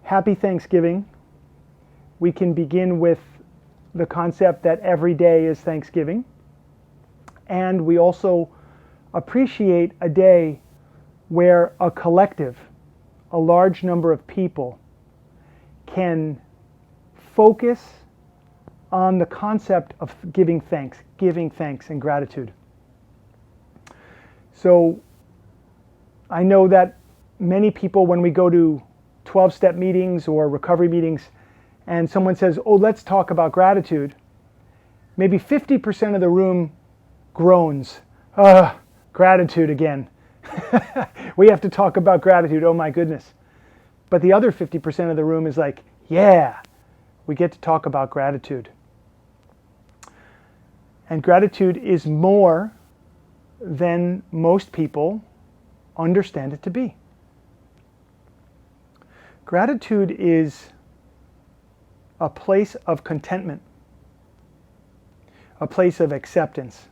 Happy Thanksgiving. We can begin with the concept that every day is Thanksgiving. And we also appreciate a day where a collective, a large number of people, can focus on the concept of giving thanks and gratitude. So I know that many people, when we go to 12-step meetings or recovery meetings, and someone says, oh, let's talk about gratitude, maybe 50% of the room groans. Gratitude again. We have to talk about gratitude, oh my goodness. But the other 50% of the room is like, yeah, we get to talk about gratitude. And gratitude is more than most people understand it to be. Gratitude is a place of contentment, a place of acceptance,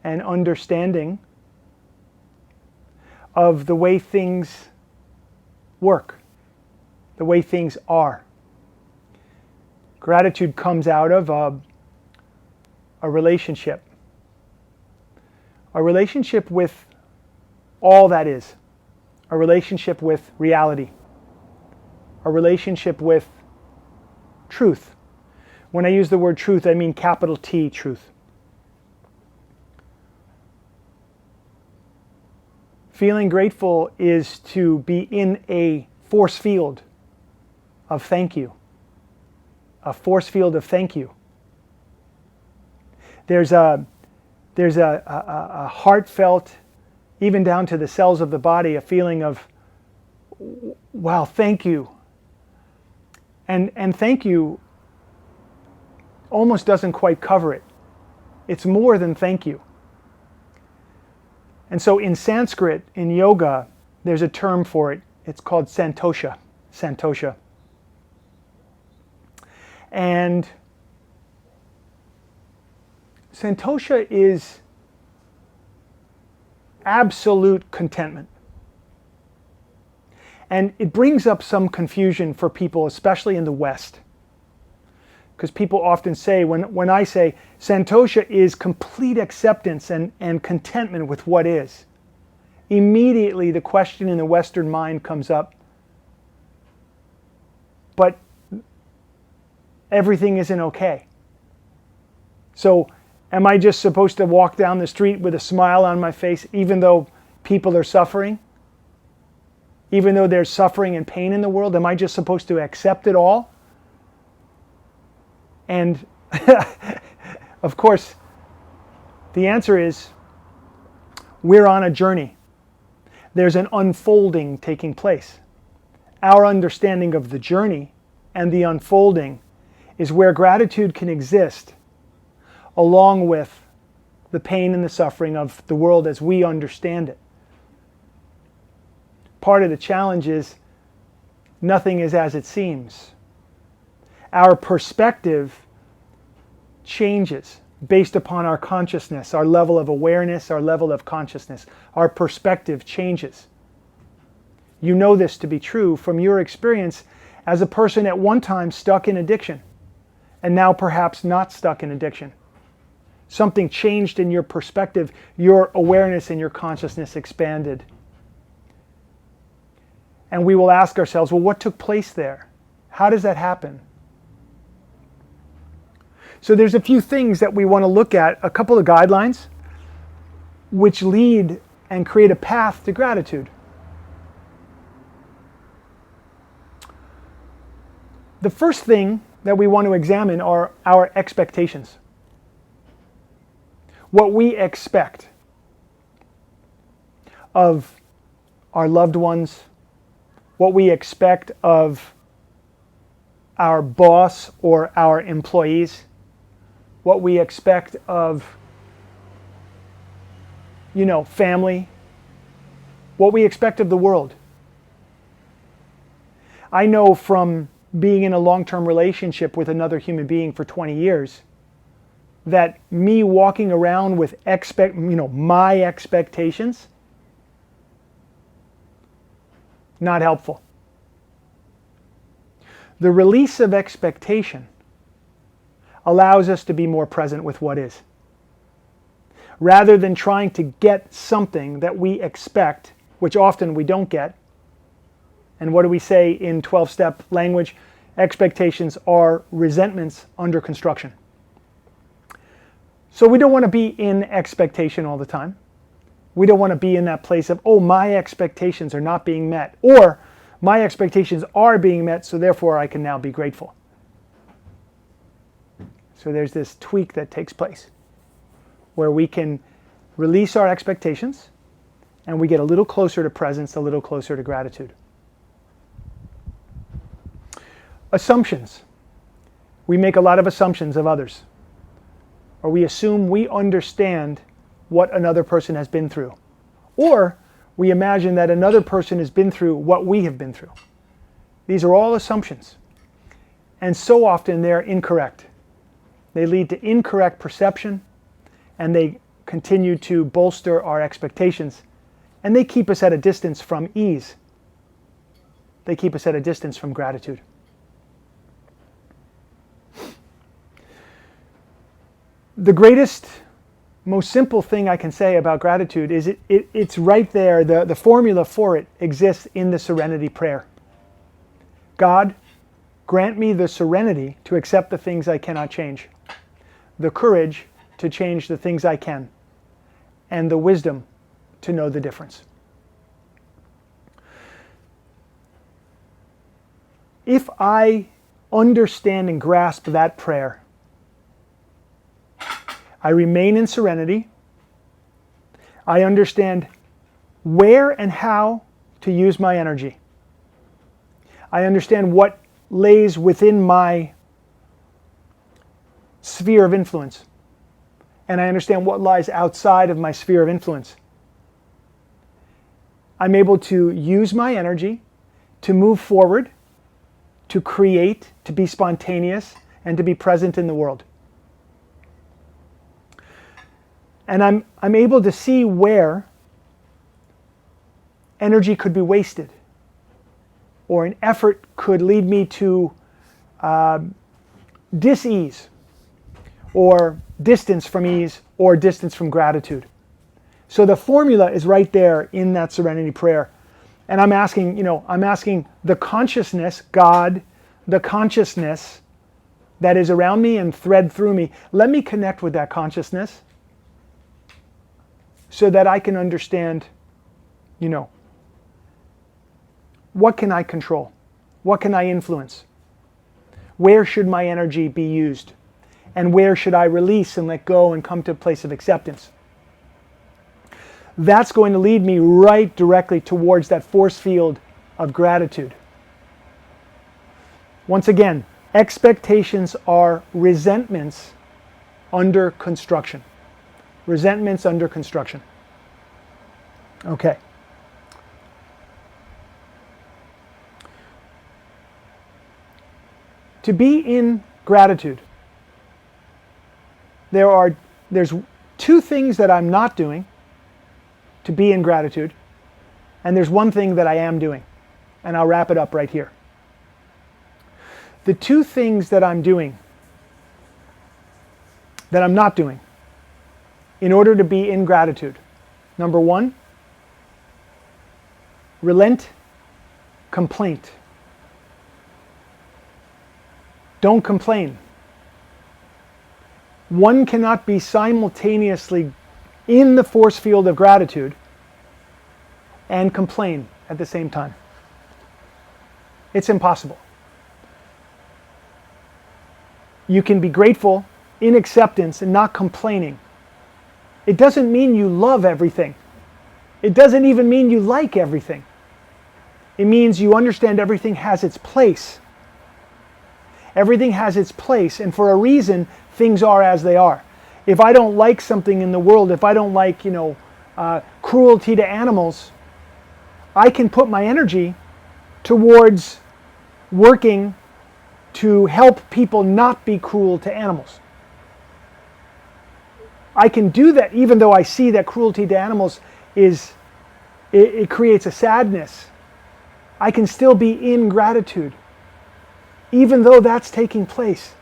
and understanding of the way things work, the way things are. Gratitude comes out of a relationship with all that is, a relationship with reality, a relationship with truth. When I use the word truth, I mean capital T, truth. Feeling grateful is to be in a force field of thank you. A force field of thank you. There's a heartfelt, even down to the cells of the body, a feeling of, wow, thank you. And thank you almost doesn't quite cover it. It's more than thank you. And so in Sanskrit, in yoga, there's a term for it. It's called Santosha. Santosha. And Santosha is absolute contentment. And it brings up some confusion for people, especially in the West. Because people often say, when I say Santosha is complete acceptance and contentment with what is, immediately the question in the Western mind comes up, but everything isn't okay. So am I just supposed to walk down the street with a smile on my face even though people are suffering? Even though there's suffering and pain in the world, am I just supposed to accept it all? And of course, the answer is we're on a journey. There's an unfolding taking place. Our understanding of the journey and the unfolding is where gratitude can exist along with the pain and the suffering of the world as we understand it. Part of the challenge is nothing is as it seems. Our perspective changes based upon our consciousness, our level of awareness, our level of consciousness. Our perspective changes. You know this to be true from your experience as a person at one time stuck in addiction and now perhaps not stuck in addiction. Something changed in your perspective, your awareness and your consciousness expanded. And we will ask ourselves, well, what took place there? How does that happen? So there's a few things that we want to look at, a couple of guidelines, which lead and create a path to gratitude. The first thing that we want to examine are our expectations. What we expect of our loved ones, what we expect of our boss or our employees, what we expect of, family, what we expect of the world. I know from being in a long-term relationship with another human being for 20 years that me walking around with my expectations, not helpful. The release of expectation allows us to be more present with what is. Rather than trying to get something that we expect, which often we don't get. And what do we say in 12-step language? Expectations are resentments under construction. So we don't want to be in expectation all the time. We don't want to be in that place of, oh, my expectations are not being met, or my expectations are being met, so therefore I can now be grateful. So there's this tweak that takes place where we can release our expectations and we get a little closer to presence, a little closer to gratitude. Assumptions. We make a lot of assumptions of others, or we assume we understand what another person has been through, or we imagine that another person has been through what we have been through. These are all assumptions, and so often they're incorrect. They lead to incorrect perception, and they continue to bolster our expectations, and they keep us at a distance from ease. They keep us at a distance from gratitude. The greatest, most simple thing I can say about gratitude is it's right there. The formula for it exists in the Serenity Prayer. God, grant me the serenity to accept the things I cannot change, the courage to change the things I can, and the wisdom to know the difference. If I understand and grasp that prayer, I remain in serenity. I understand where and how to use my energy. I understand what lays within my sphere of influence. And I understand what lies outside of my sphere of influence. I'm able to use my energy to move forward, to create, to be spontaneous, and to be present in the world. And I'm able to see where energy could be wasted, or an effort could lead me to dis-ease, or distance from ease, or distance from gratitude. So the formula is right there in that Serenity Prayer. And I'm asking the consciousness, God, the consciousness that is around me and thread through me, let me connect with that consciousness so that I can understand, what can I control? What can I influence? Where should my energy be used? And where should I release and let go and come to a place of acceptance? That's going to lead me right directly towards that force field of gratitude. Once again, expectations are resentments under construction. Resentments under construction. Okay. To be in gratitude, there's two things that I'm not doing to be in gratitude, and there's one thing that I am doing, and I'll wrap it up right here. The two things that I'm doing, that I'm not doing, in order to be in gratitude. Number one, relent complaint. Don't complain. One cannot be simultaneously in the force field of gratitude and complain at the same time. It's impossible. You can be grateful in acceptance and not complaining. It doesn't mean you love everything. It doesn't even mean you like everything. It means you understand everything has its place. Everything has its place, and for a reason, things are as they are. If I don't like something in the world, if I don't like, cruelty to animals, I can put my energy towards working to help people not be cruel to animals. I can do that even though I see that cruelty to animals it creates a sadness. I can still be in gratitude. even though that's taking place.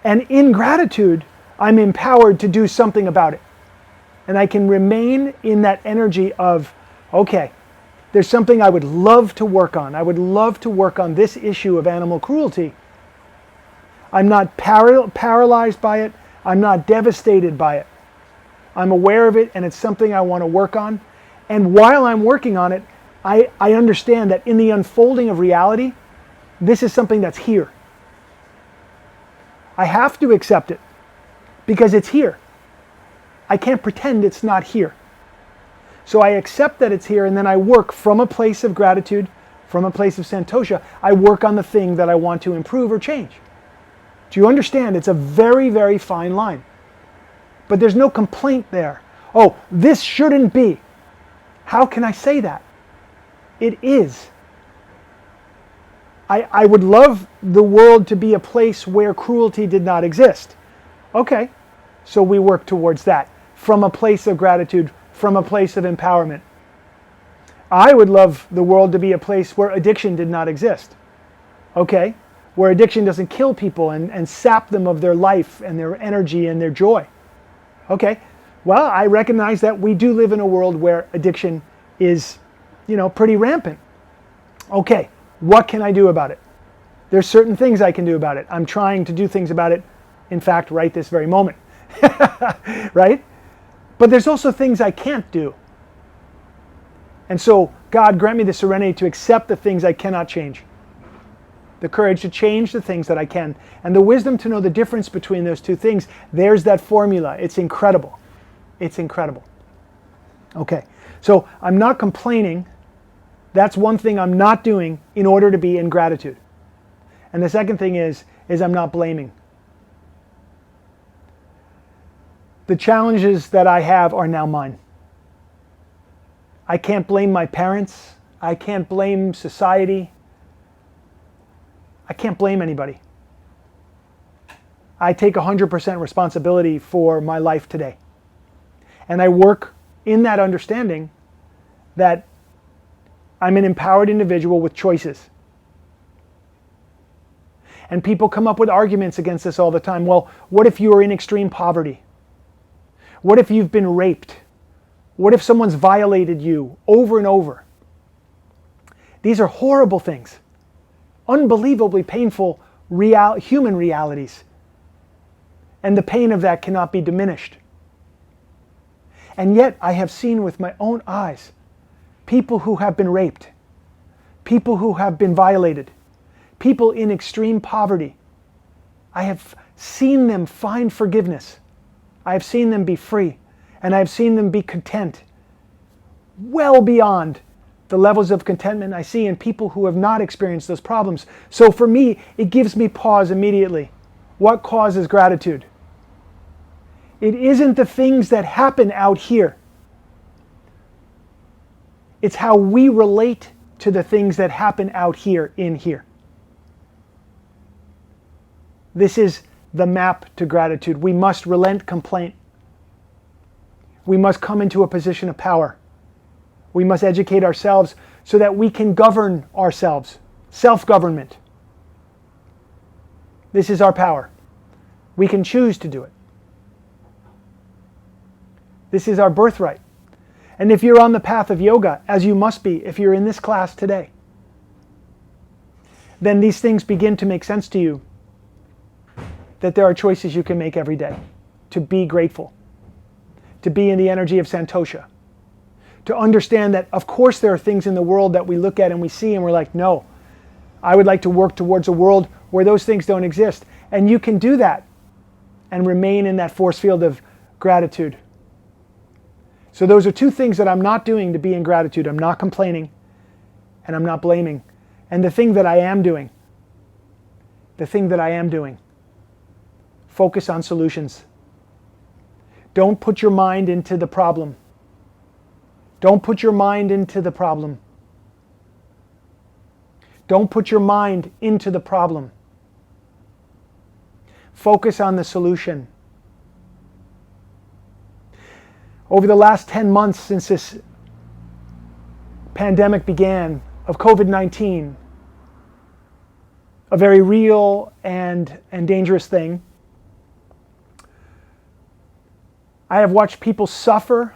And in gratitude, I'm empowered to do something about it. And I can remain in that energy of, okay, there's something I would love to work on. I would love to work on this issue of animal cruelty. I'm not paralyzed by it. I'm not devastated by it. I'm aware of it, and it's something I want to work on. And while I'm working on it, I understand that in the unfolding of reality, this is something that's here. I have to accept it because it's here. I can't pretend it's not here. So I accept that it's here, and then I work from a place of gratitude, from a place of Santosha. I work on the thing that I want to improve or change. Do you understand? It's a very, very fine line. But there's no complaint there. Oh, this shouldn't be. How can I say that? It is. I would love the world to be a place where cruelty did not exist. Okay, so we work towards that from a place of gratitude, from a place of empowerment. I would love the world to be a place where addiction did not exist. Okay, where addiction doesn't kill people and sap them of their life and their energy and their joy. Okay, well, I recognize that we do live in a world where addiction is, pretty rampant. Okay, what can I do about it? There's certain things I can do about it. I'm trying to do things about it, in fact, right this very moment. Right? But there's also things I can't do. And so, God, grant me the serenity to accept the things I cannot change. The courage to change the things that I can. And the wisdom to know the difference between those two things. There's that formula. It's incredible. It's incredible. Okay, so I'm not complaining. That's one thing I'm not doing in order to be in gratitude. And the second thing is I'm not blaming. The challenges that I have are now mine. I can't blame my parents. I can't blame society. I can't blame anybody. I take 100% responsibility for my life today. And I work in that understanding that I'm an empowered individual with choices. And people come up with arguments against this all the time. Well, what if you are in extreme poverty? What if you've been raped? What if someone's violated you over and over? These are horrible things. Unbelievably painful human realities. And the pain of that cannot be diminished. And yet I have seen with my own eyes people who have been raped, people who have been violated, people in extreme poverty. I have seen them find forgiveness. I have seen them be free, and I have seen them be content, well beyond the levels of contentment I see in people who have not experienced those problems. So for me, it gives me pause immediately. What causes gratitude? It isn't the things that happen out here. It's how we relate to the things that happen out here, in here. This is the map to gratitude. We must relent complaint. We must come into a position of power. We must educate ourselves so that we can govern ourselves. Self-government. This is our power. We can choose to do it. This is our birthright. And if you're on the path of yoga, as you must be if you're in this class today, then these things begin to make sense to you. That there are choices you can make every day to be grateful, to be in the energy of Santosha, to understand that of course there are things in the world that we look at and we see and we're like, no, I would like to work towards a world where those things don't exist. And you can do that and remain in that force field of gratitude. So those are two things that I'm not doing to be in gratitude. I'm not complaining and I'm not blaming. And the thing that I am doing, focus on solutions. Don't put your mind into the problem. Don't put your mind into the problem. Don't put your mind into the problem. Focus on the solution. Over the last 10 months since this pandemic began of COVID-19, a very real and dangerous thing. I have watched people suffer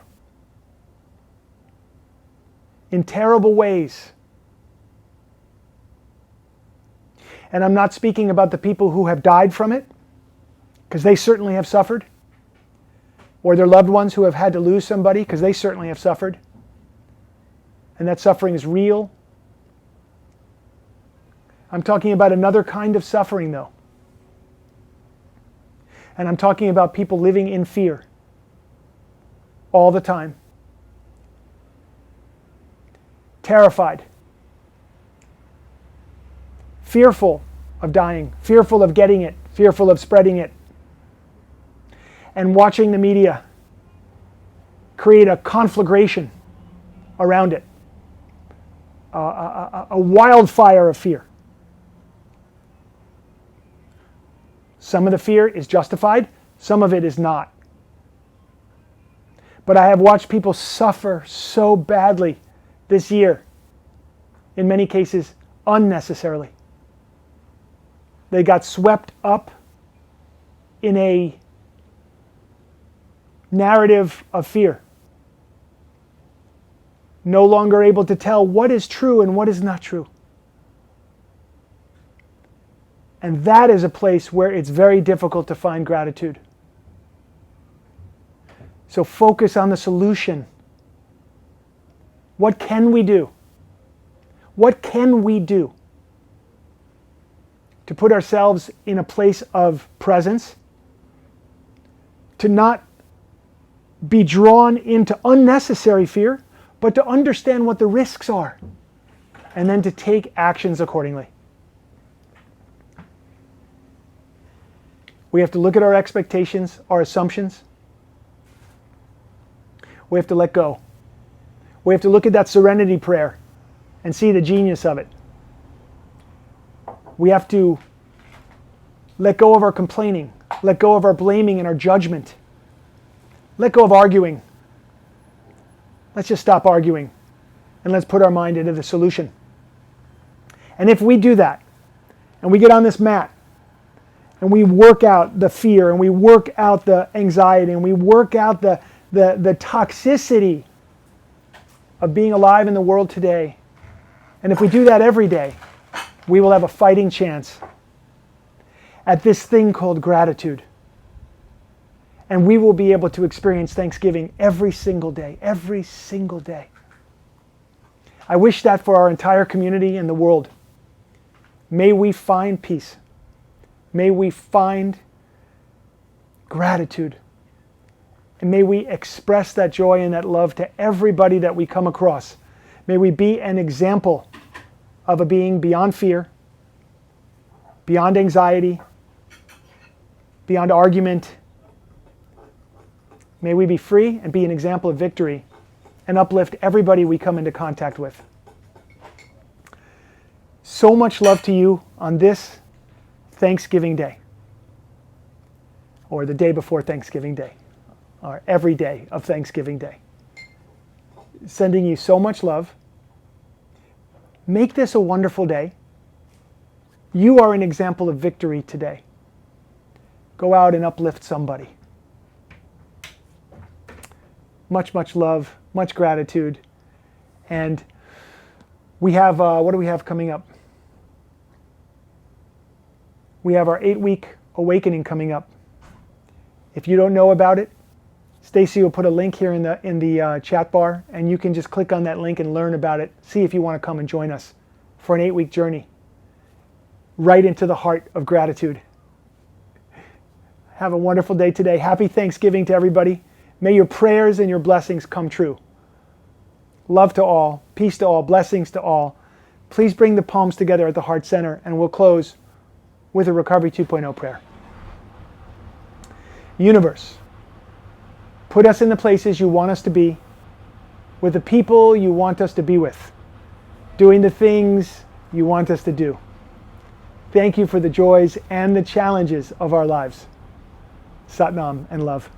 in terrible ways. And I'm not speaking about the people who have died from it, because they certainly have suffered, or their loved ones who have had to lose somebody, because they certainly have suffered. And that suffering is real. I'm talking about another kind of suffering, though. And I'm talking about people living in fear all the time. Terrified. Fearful of dying. Fearful of getting it. Fearful of spreading it. And watching the media create a conflagration around it. A wildfire of fear. Some of the fear is justified, some of it is not. But I have watched people suffer so badly this year, in many cases unnecessarily. They got swept up in a narrative of fear. No longer able to tell what is true and what is not true. And that is a place where it's very difficult to find gratitude. So focus on the solution. What can we do? What can we do to put ourselves in a place of presence? To not be drawn into unnecessary fear, but to understand what the risks are, and then to take actions accordingly. We have to look at our expectations, our assumptions. We have to let go. We have to look at that Serenity Prayer and see the genius of it. We have to let go of our complaining, let go of our blaming and our judgment. Let go of arguing. Let's just stop arguing and let's put our mind into the solution. And if we do that, and we get on this mat, and we work out the fear, and we work out the anxiety, and we work out the toxicity of being alive in the world today, and if we do that every day, we will have a fighting chance at this thing called gratitude. And we will be able to experience Thanksgiving every single day, every single day. I wish that for our entire community and the world. May we find peace. May we find gratitude. And may we express that joy and that love to everybody that we come across. May we be an example of a being beyond fear, beyond anxiety, beyond argument. May we be free and be an example of victory and uplift everybody we come into contact with. So much love to you on this Thanksgiving Day, or the day before Thanksgiving Day, or every day of Thanksgiving Day. Sending you so much love. Make this a wonderful day. You are an example of victory today. Go out and uplift somebody. Much, much love, much gratitude. And we have, what do we have coming up? We have our 8-week awakening coming up. If you don't know about it, Stacy will put a link here in the chat bar, and you can just click on that link and learn about it. See if you want to come and join us for an 8-week journey right into the heart of gratitude. Have a wonderful day today. Happy Thanksgiving to everybody. May your prayers and your blessings come true. Love to all, peace to all, blessings to all. Please bring the palms together at the heart center, and we'll close with a Recovery 2.0 prayer. Universe, put us in the places you want us to be, with the people you want us to be with, doing the things you want us to do. Thank you for the joys and the challenges of our lives. Sat Nam and love.